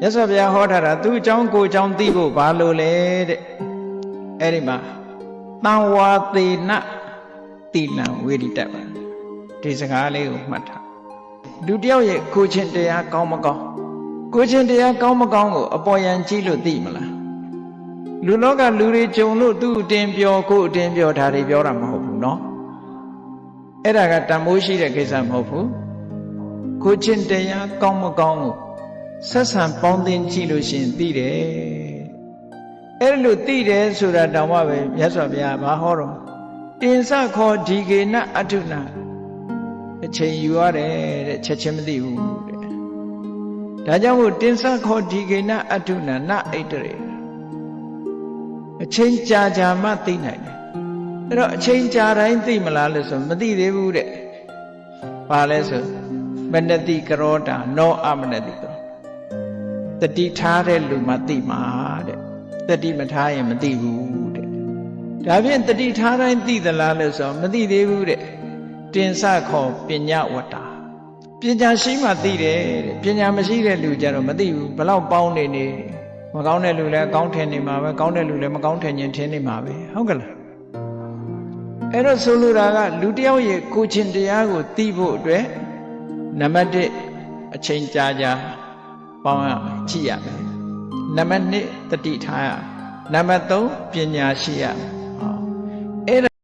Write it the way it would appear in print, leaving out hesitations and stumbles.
မြတ်စွာဘုရားဟောထားတာသူ့အကြောင်းကိုယ်အကြောင်းသိဖို့ဘာလို့လဲတဲ့အဲ့ဒီမှာတံဝါသေနတိလံဝေဒိတပါဒီစကားလေးကိုမှတ်ထားလူတယောက်ရဲ့ကိုချင်းတရားကောင်းမကောင်းကိုချင်းတရားကောင်းမကောင်းကိုအပေါ်ယံကြည့်လို့သိမလားလူလောကလူတွေကြုံလို့သူ့အတင်ပြောကိုယ်အတင်ပြောဒါတွေပြောတာမဟုတ်ဘူးเนาะအဲ့ဒါကတန်ဖိုးရှိတဲ့ကိစ္စမဟုတ်ဘူးကိုချင်းတရားကောင်းမကောင်းကိုဆက်ဆံပေါင်းသင်းကြည့်လို့ရှိရင်သိတယ်အဲ့လိုသိတယ်ဆိုတာတောင်မှပဲမြတ်စွာဘုရားမဟောတော့တင်စခောဒီကေနအထုနာအချိန်ယူရတယ်တဲ့ချက်ချင်းမသိဘူးတဲ့ဒါကြောင့်မို့တင်စခောဒီကေနအထုနာနဣတရေအချိန်ကြာကြာမှသိနိုင်တယ်အဲ့တော့အချိန်ကြာတိုင်းသိမလားလို့ဆိုမသိသေးဘူးတဲ့ဘာလဲဆိုမနတိကရောတာနောအမနတိကရောတတိထားတဲ့လူမှသိမှာတဲ့တတိမထားရင်မသိဘူးတဲ့ဒါဖြင့်တတိထားတိုင်းသိသလားလို့ဆိုမသိသေးဘူးတဲ့တင်စခောပညာဝတ္တာပညာရှိမှသိတယ်တဲ့ပညာမရှိတဲ့လူကြတော့မသိဘူးဘလောက်ပေါင်းနေနေမကောင်းတဲ့လူလည်းကောင်းထင်နေမှာပဲကောင်းတဲ့လူလည်းမကောင်းထင်ရင်ထင်နေမှာပဲဟုတ်ကလားအဲ့တော့ဆိုလိုတာကလူတယောက်ရဲ့ကိုချင်းတရားကိုသိဖို့အတွက်နံပါတ်1အချိန်ကြာကြာပေါင်းရကြည့်ရမယ်နံပါတ်2တတိထားရနံပါတ်3ပညာရှိရ